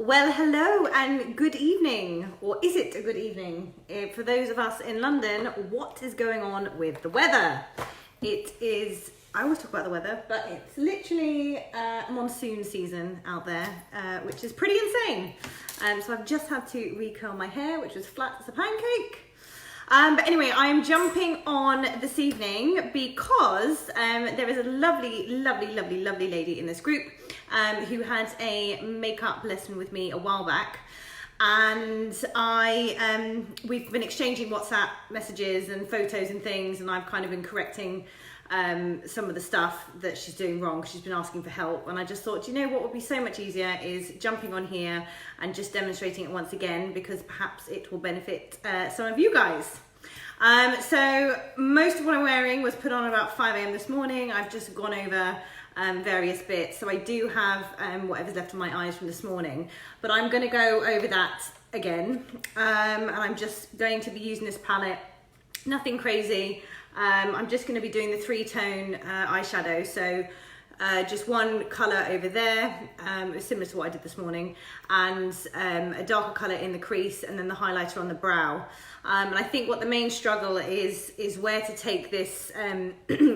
Well, hello and good evening, or is it a good evening? For those of us in London, what is going on with the weather? It is, I always talk about the weather, but it's literally monsoon season out there, which is pretty insane. So I've just had to recurl my hair, which was flat as a pancake. But anyway, I'm jumping on this evening because there is a lovely lady in this group who had a makeup lesson with me a while back, and we've been exchanging WhatsApp messages and photos and things, and I've kind of been correcting some of the stuff that she's doing wrong. She's been asking for help, and I just thought, you know what would be so much easier is jumping on here and just demonstrating it once again, because perhaps it will benefit some of you guys. So most of what I'm wearing was put on about 5 a.m. this morning. I've just gone over various bits, so I do have whatever's left on my eyes from this morning, but I'm going to go over that again, and I'm just going to be using this palette, nothing crazy. I'm just going to be doing the 3-tone eyeshadow, so just one colour over there, similar to what I did this morning, and a darker colour in the crease, and then the highlighter on the brow. And I think what the main struggle is where to take this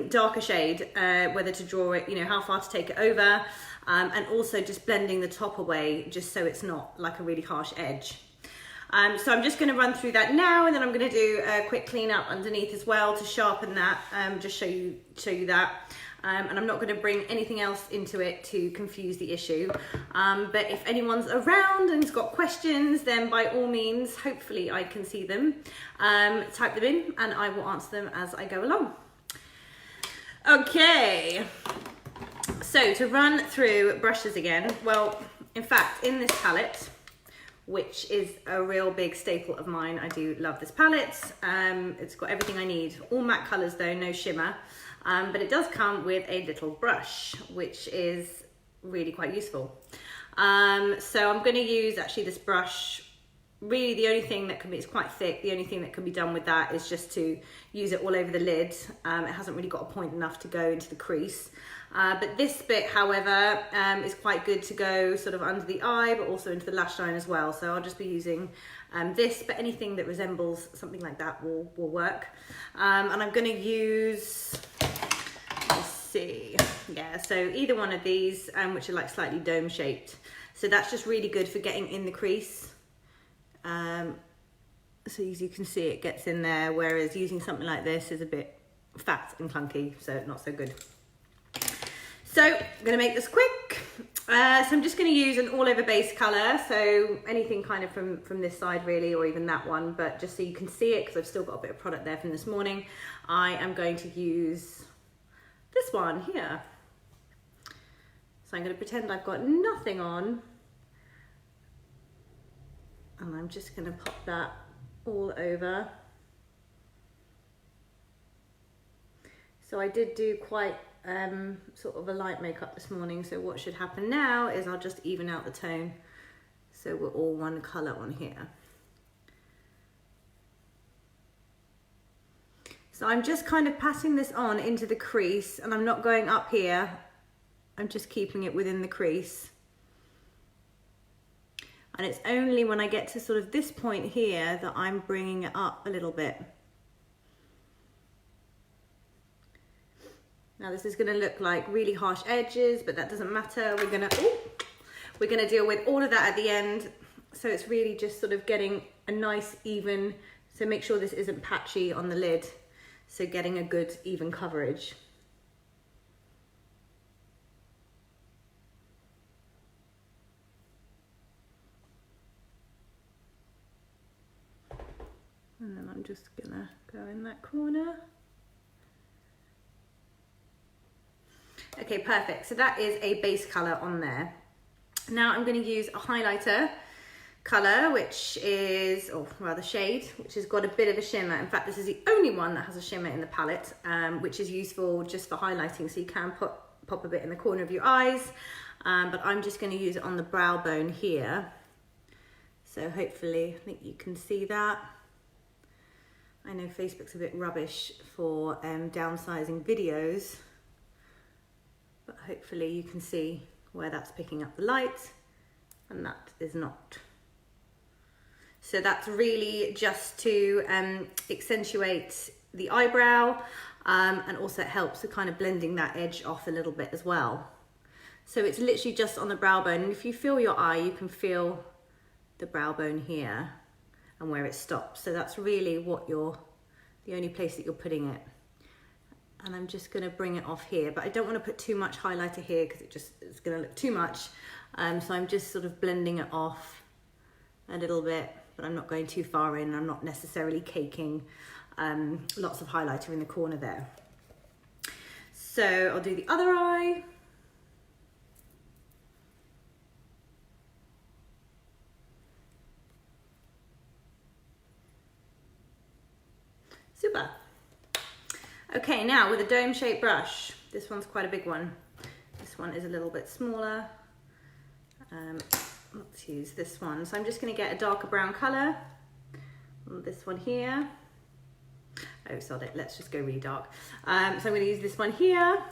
darker shade, whether to draw it, you know, how far to take it over, and also just blending the top away, just so it's not like a really harsh edge. So I'm just going to run through that now, and then I'm going to do a quick clean up underneath as well to sharpen that, just show you that. And I'm not going to bring anything else into it to confuse the issue. But if anyone's around and has got questions, then by all means, hopefully I can see them. Type them in and I will answer them as I go along. Okay, so to run through brushes again, well, in fact, in this palette, which is a real big staple of mine, I do love this palette. It's got everything I need. All matte colours though, no shimmer. But it does come with a little brush, which is really quite useful. So I'm going to use actually this brush. Really the only thing that can be, it's quite thick, the only thing that can be done with that is just to use it all over the lid. It hasn't really got a point enough to go into the crease. But this bit, however, is quite good to go sort of under the eye, but also into the lash line as well. So I'll just be using this, but anything that resembles something like that will work. And I'm going to use, let's see, yeah, so either one of these, which are like slightly dome shaped. So that's just really good for getting in the crease. So as you can see, it gets in there, whereas using something like this is a bit fat and clunky, so not so good. So I'm going to make this quick. So I'm just going to use an all over base colour, so anything kind of from this side really, or even that one, but just so you can see it, because I've still got a bit of product there from this morning, I am going to use this one here. So I'm going to pretend I've got nothing on, and I'm just going to pop that all over. So I did do quite sort of a light makeup this morning, so what should happen now is I'll just even out the tone so we're all one colour on here. So I'm just kind of passing this on into the crease, and I'm not going up here, I'm just keeping it within the crease. And it's only when I get to sort of this point here that I'm bringing it up a little bit. Now this is going to look like really harsh edges, but that doesn't matter. We're going to deal with all of that at the end. So it's really just sort of getting a nice even, so make sure this isn't patchy on the lid. So getting a good even coverage. And then I'm just gonna go in that corner. Okay, perfect. So that is a base color on there. Now I'm going to use a highlighter color, which is, or rather shade, which has got a bit of a shimmer. In fact, this is the only one that has a shimmer in the palette, which is useful just for highlighting. So you can pop a bit in the corner of your eyes, but I'm just going to use it on the brow bone here. So hopefully, I think you can see that. I know Facebook's a bit rubbish for downsizing videos, but hopefully you can see where that's picking up the light. and that is not. So that's really just to accentuate the eyebrow, and also it helps with kind of blending that edge off a little bit as well. So it's literally just on the brow bone, and if you feel your eye, you can feel the brow bone here and where it stops. So that's really what the only place that you're putting it. And I'm just gonna bring it off here, but I don't wanna put too much highlighter here because it's gonna look too much. So I'm just sort of blending it off a little bit, but I'm not going too far in. I'm not necessarily caking lots of highlighter in the corner there. So I'll do the other eye. Super. Okay, now with a dome-shaped brush, this one's quite a big one. This one is a little bit smaller. Let's use this one. So I'm just going to get a darker brown colour. This one here. Oh, sod it. Let's just go really dark. So I'm going to use this one here.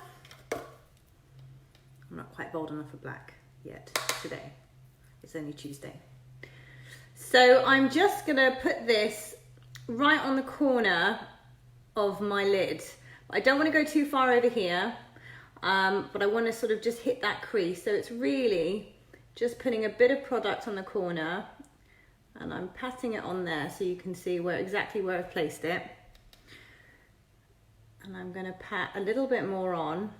I'm not quite bold enough for black yet today. It's only Tuesday. So I'm just going to put this right on the corner of my lid. I don't want to go too far over here, but I want to sort of just hit that crease. So it's really just putting a bit of product on the corner, and I'm patting it on there so you can see exactly where I've placed it. And I'm going to pat a little bit more on.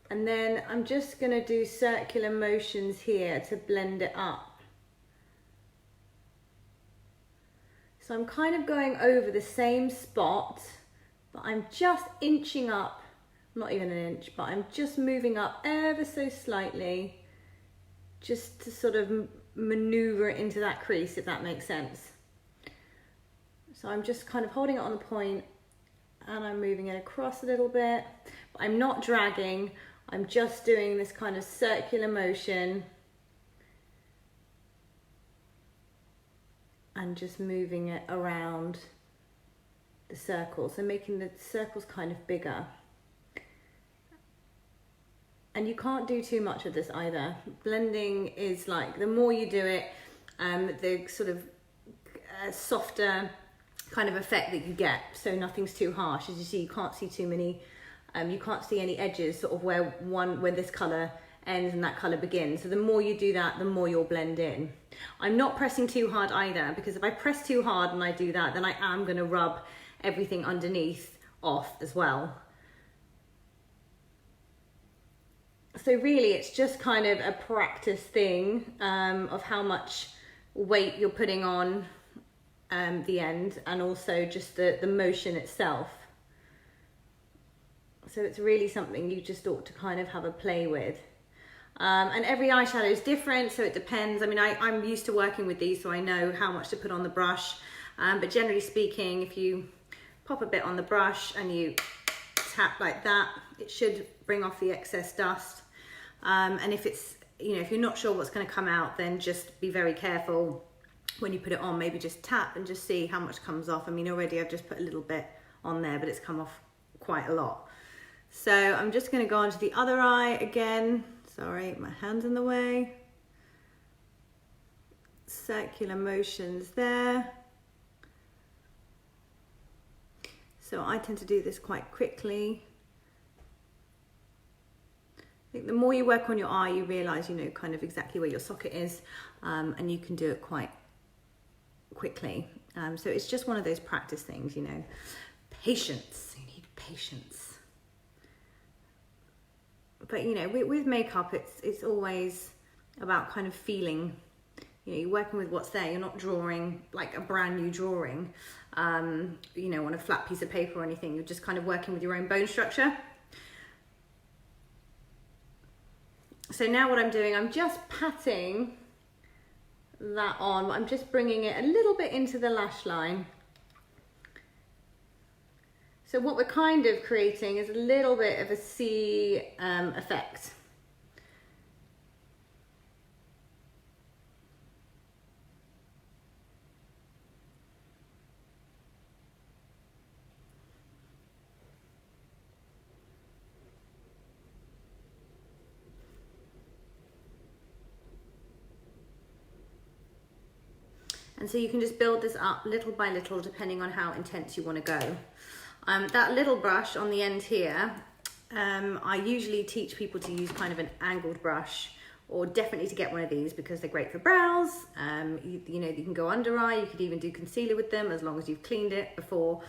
And then I'm just going to do circular motions here to blend it up. So I'm kind of going over the same spot, but I'm just inching up, not even an inch, but I'm just moving up ever so slightly, just to sort of maneuver it into that crease, if that makes sense. So I'm just kind of holding it on the point, and I'm moving it across a little bit, but I'm not dragging. I'm just doing this kind of circular motion and just moving it around the circle, so making the circles kind of bigger. And you can't do too much of this either. Blending is like, the more you do it, the sort of softer kind of effect that you get, so nothing's too harsh. As you see, you can't see too many you can't see any edges sort of where this colour ends and that colour begins. So the more you do that, the more you'll blend in. I'm not pressing too hard either, because if I press too hard and I do that, then I am going to rub everything underneath off as well. So really it's just kind of a practice thing of how much weight you're putting on the end, and also just the motion itself. So it's really something you just ought to kind of have a play with. And every eyeshadow is different, so it depends. I mean, I'm used to working with these, so I know how much to put on the brush. But generally speaking, if you pop a bit on the brush and you tap like that, it should bring off the excess dust. And if it's, if you're not sure what's going to come out, then just be very careful when you put it on. Maybe just tap and just see how much comes off. I mean, already I've just put a little bit on there, but it's come off quite a lot. So I'm just going to go on to the other eye again. Sorry, my hand's in the way. Circular motions there. So I tend to do this quite quickly. I think the more you work on your eye, you realise, kind of exactly where your socket is, and you can do it quite quickly. So it's just one of those practice things, Patience, you need patience. But with makeup, it's always about kind of feeling. You're working with what's there. You're not drawing like a brand new drawing, on a flat piece of paper or anything. You're just kind of working with your own bone structure. So now what I'm doing, I'm just patting that on. I'm just bringing it a little bit into the lash line. So what we're kind of creating is a little bit of a C effect. And so you can just build this up little by little depending on how intense you want to go. That little brush on the end here, I usually teach people to use kind of an angled brush, or definitely to get one of these because they're great for brows. You know, you can go under eye, you could even do concealer with them as long as you've cleaned it before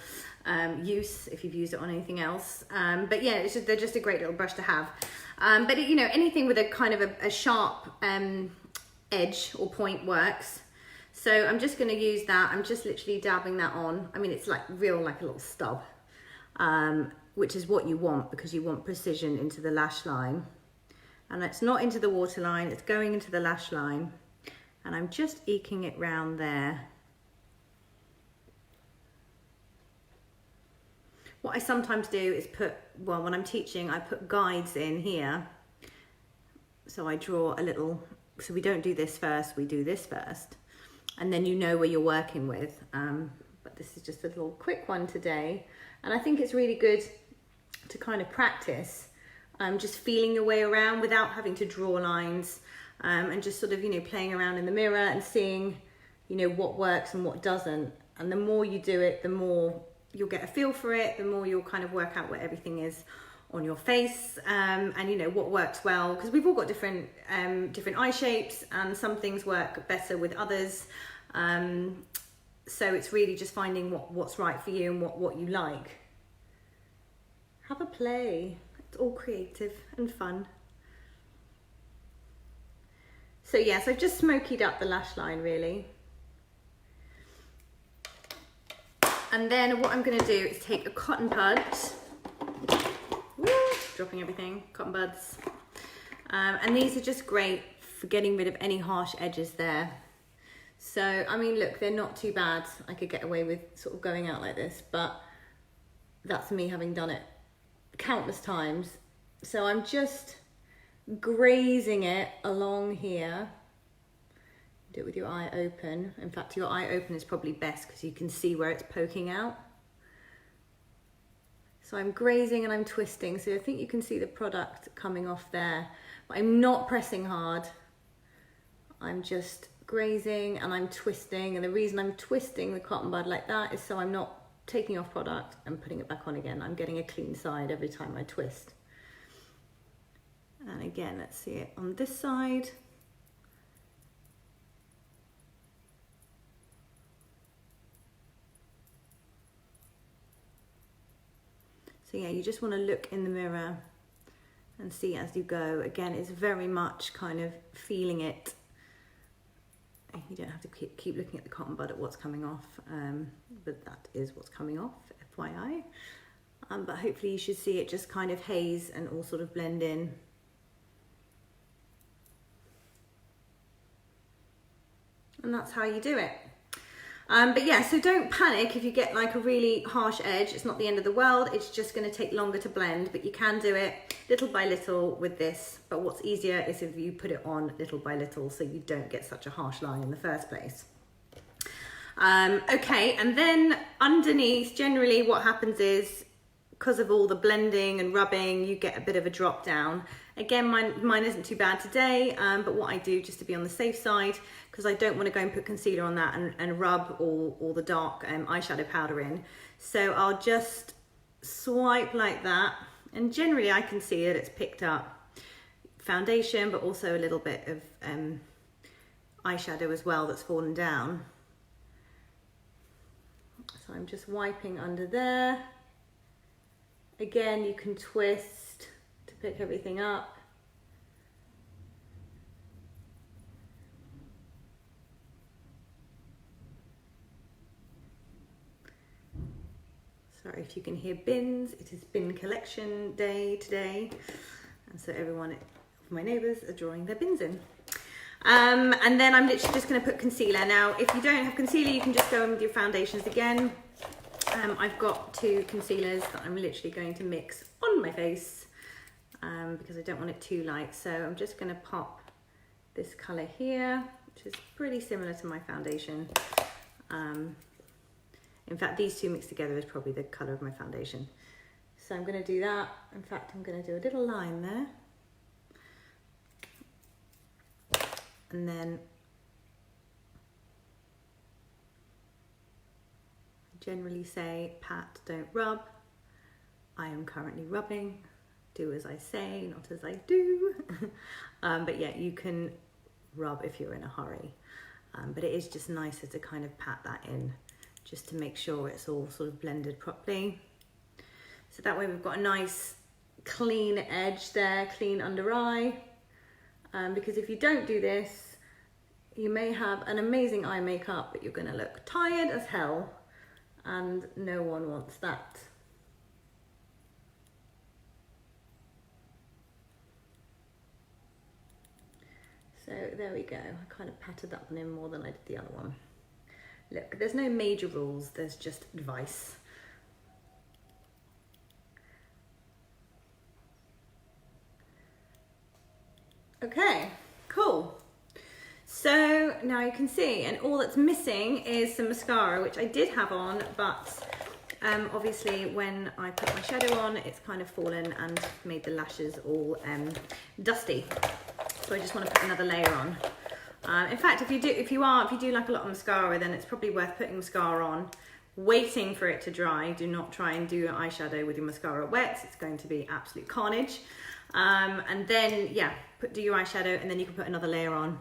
use, if you've used it on anything else. But yeah, they're just a great little brush to have. But you know, anything with a kind of a sharp edge or point works. So I'm just gonna use that. I'm just literally dabbing that on. I mean, it's like real, like a little stub, which is what you want because you want precision into the lash line. And it's not into the waterline, it's going into the lash line. And I'm just eking it round there. What I sometimes do is put, well, when I'm teaching, I put guides in here. So I draw a little, so we don't do this first, we do this first. And then you know where you're working with. But this is just a little quick one today. And I think it's really good to kind of practice just feeling your way around without having to draw lines, and just sort of, you know, playing around in the mirror and seeing, you know, what works and what doesn't. And the more you do it, the more you'll get a feel for it, the more you'll kind of work out what everything is on your face, and you know what works well, because we've all got different eye shapes, and some things work better with others. So it's really just finding what's right for you and what you like. Have a play. It's all creative and fun. So yes, I've just smokied up the lash line really. And then what I'm going to do is take a cotton bud. Woo, dropping everything, cotton buds. And these are just great for getting rid of any harsh edges there. So, I mean, look, they're not too bad. I could get away with sort of going out like this, but that's me having done it countless times. So I'm just grazing it along here. Do it with your eye open. In fact, your eye open is probably best because you can see where it's poking out. So I'm grazing and I'm twisting. So I think you can see the product coming off there. But I'm not pressing hard. I'm just grazing and I'm twisting. And the reason I'm twisting the cotton bud like that is so I'm not taking off product and putting it back on again. I'm getting a clean side every time I twist. And again, let's see it on this side. So yeah, you just want to look in the mirror and see as you go. Again, it's very much kind of feeling it. You don't have to keep looking at the cotton bud at what's coming off, but that is what's coming off, FYI. But hopefully you should see it just kind of haze and all sort of blend in. And that's how you do it. But yeah, so don't panic if you get like a really harsh edge. It's not the end of the world. It's just going to take longer to blend, but you can do it little by little with this. But what's easier is if you put it on little by little so you don't get such a harsh line in the first place. Okay, and then underneath, generally what happens is, because of all the blending and rubbing, you get a bit of a drop down. Again, mine isn't too bad today, but what I do just to be on the safe side, because I don't want to go and put concealer on that and rub all the dark eyeshadow powder in. So I'll just swipe like that, and generally I can see that it's picked up foundation, but also a little bit of eyeshadow as well that's fallen down. So I'm just wiping under there. Again, you can twist to pick everything up. Sorry if you can hear bins. It is bin collection day today. And so everyone, my neighbours are drawing their bins in. And then I'm literally just going to put concealer. Now, if you don't have concealer, you can just go in with your foundations again. I've got two concealers that I'm literally going to mix on my face because I don't want it too light. So I'm just going to pop this colour here, which is pretty similar to my foundation. In fact, these two mixed together is probably the colour of my foundation. So I'm going to do that. In fact, I'm going to do a little line there. And then generally say pat, don't rub. I am currently rubbing. Do as I say, not as I do. But yeah, you can rub if you're in a hurry. But it is just nicer to kind of pat that in just to make sure it's all sort of blended properly. So that way we've got a nice clean edge there, clean under eye. Because if you don't do this, you may have an amazing eye makeup, but you're gonna look tired as hell, and no one wants that. So there we go, I kind of patted that one in more than I did the other one. Look, there's no major rules, there's just advice. Okay, cool. So now you can see, and all that's missing is some mascara, which I did have on, but obviously when I put my shadow on, it's kind of fallen and made the lashes all dusty. So I just want to put another layer on. In fact, if you do like a lot of mascara, then it's probably worth putting mascara on, waiting for it to dry. Do not try and do your eyeshadow with your mascara wet. It's going to be absolute carnage. And then, yeah, do your eyeshadow, and then you can put another layer on.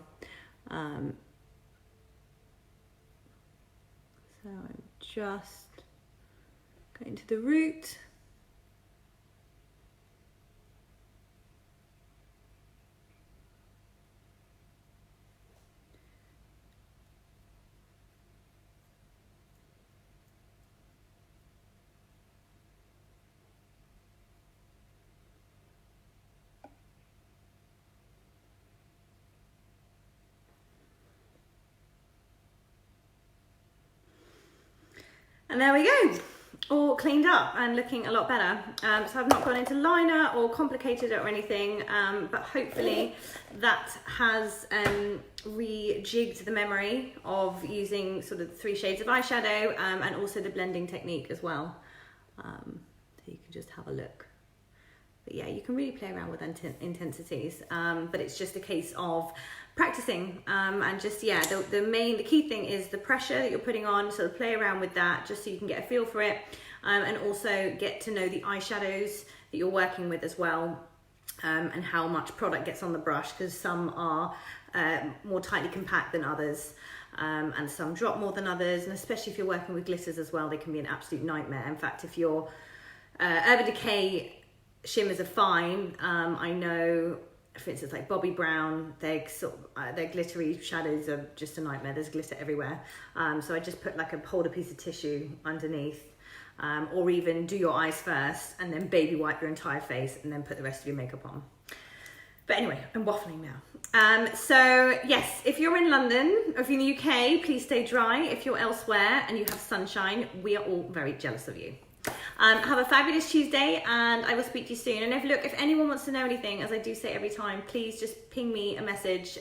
So I'm just going to the root. And there we go, all cleaned up and looking a lot better. So I've not gone into liner or complicated it or anything, but hopefully that has rejigged the memory of using sort of 3 shades of eyeshadow, and also the blending technique as well. So you can just have a look. But yeah, you can really play around with intensities, but it's just a case of practicing, and just, yeah, the key thing is the pressure that you're putting on, so play around with that just so you can get a feel for it, and also get to know the eyeshadows that you're working with as well, and how much product gets on the brush, because some are more tightly compact than others, and some drop more than others, and especially if you're working with glitters as well, they can be an absolute nightmare. In fact, if your Urban Decay shimmers are fine, I know, for instance, like Bobbi Brown, their glittery shadows are just a nightmare. There's glitter everywhere. So I just put hold a piece of tissue underneath, or even do your eyes first and then baby wipe your entire face and then put the rest of your makeup on. But anyway, I'm waffling now. So yes, if you're in London or if you're in the UK, please stay dry. If you're elsewhere and you have sunshine, we are all very jealous of you. Have a fabulous Tuesday, and I will speak to you soon. And if anyone wants to know anything, as I do say every time, please just ping me a message,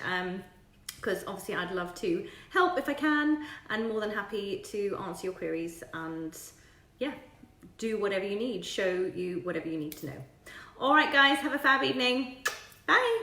because obviously I'd love to help if I can, and more than happy to answer your queries and, yeah, do whatever you need, show you whatever you need to know. All right, guys, have a fab evening. Bye.